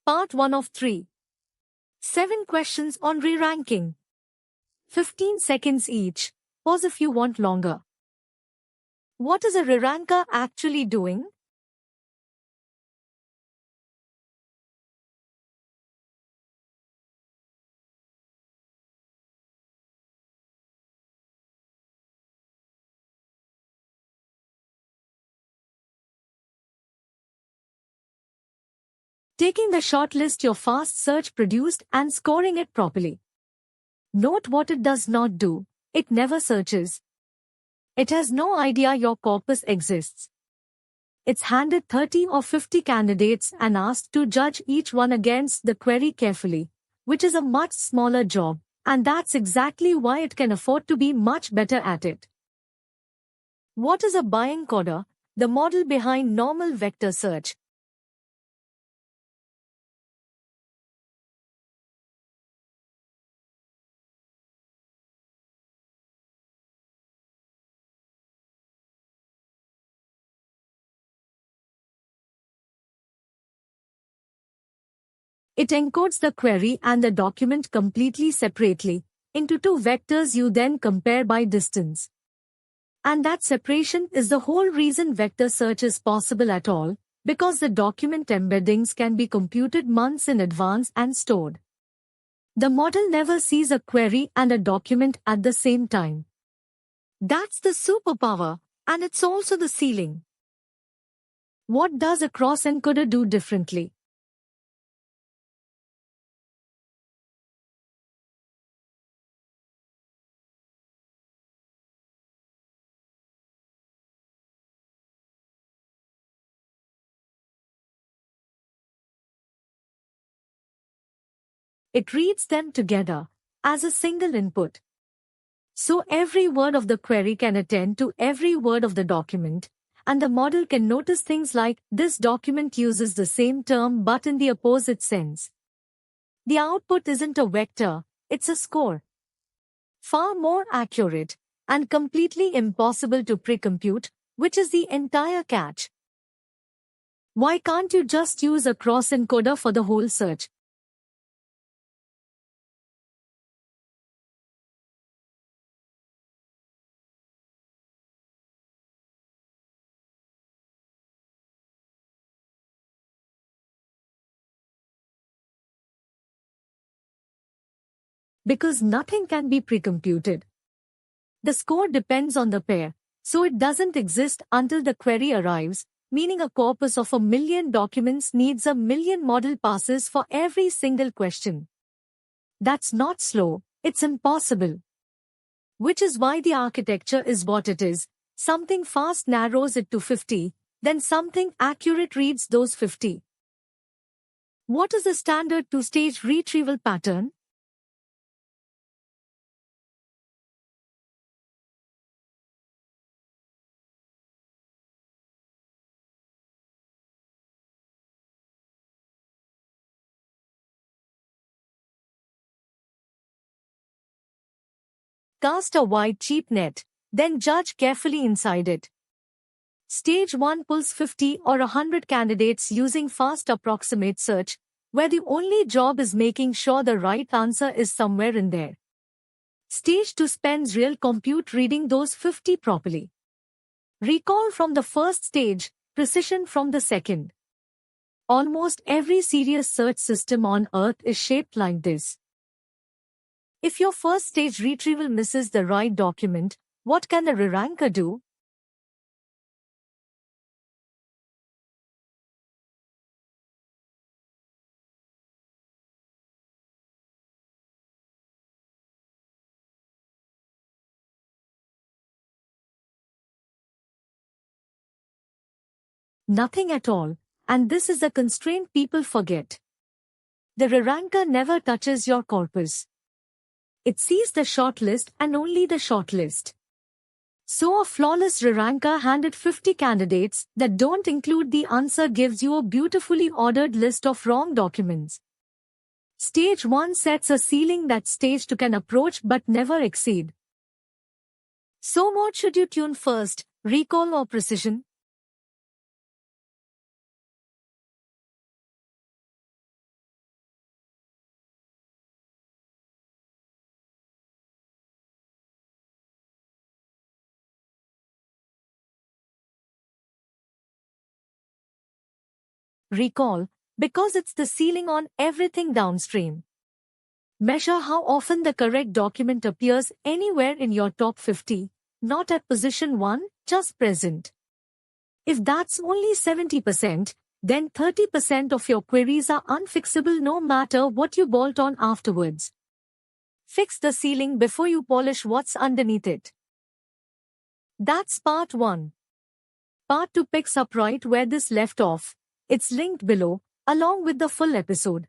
Part 1 of 3. 7 questions on re-ranking. 15 seconds each. Pause if you want longer. What is a re-ranker actually doing? Taking the shortlist your fast search produced and scoring it properly. Note what it does not do. It never searches. It has no idea your corpus exists. It's handed 30 or 50 candidates and asked to judge each one against the query carefully, which is a much smaller job, and that's exactly why it can afford to be much better at it. What is a bioencoder? The model behind normal vector search. It encodes the query and the document completely separately into two vectors you then compare by distance. And that separation is the whole reason vector search is possible at all, because the document embeddings can be computed months in advance and stored. The model never sees a query and a document at the same time. That's the superpower, and it's also the ceiling. What does a cross-encoder do differently? It reads them together as a single input. So every word of the query can attend to every word of the document, and the model can notice things like this document uses the same term but in the opposite sense. The output isn't a vector, it's a score. Far more accurate and completely impossible to pre-compute, which is the entire catch. Why can't you just use a cross-encoder for the whole search? Because nothing can be pre-computed. The score depends on the pair, so it doesn't exist until the query arrives, meaning a corpus of 1,000,000 documents needs 1,000,000 model passes for every single question. That's not slow, it's impossible. Which is why the architecture is what it is. Something fast narrows it to 50, then something accurate reads those 50. What is the standard two-stage retrieval pattern? Cast a wide cheap net, then judge carefully inside it. Stage 1 pulls 50 or 100 candidates using fast approximate search, where the only job is making sure the right answer is somewhere in there. Stage 2 spends real compute reading those 50 properly. Recall from the first stage, precision from the second. Almost every serious search system on Earth is shaped like this. If your first stage retrieval misses the right document, what can the re-ranker do? Nothing at all, and this is a constraint people forget. The re-ranker never touches your corpus. It sees the shortlist and only the shortlist. So a flawless re-ranker handed 50 candidates that don't include the answer gives you a beautifully ordered list of wrong documents. Stage 1 sets a ceiling that stage 2 can approach but never exceed. So what should you tune first, recall or precision? Recall, because it's the ceiling on everything downstream. Measure how often the correct document appears anywhere in your top 50, not at position 1, just present. If that's only 70%, then 30% of your queries are unfixable no matter what you bolt on afterwards. Fix the ceiling before you polish what's underneath it. That's part 1. Part 2 picks up right where this left off. It's linked below, along with the full episode.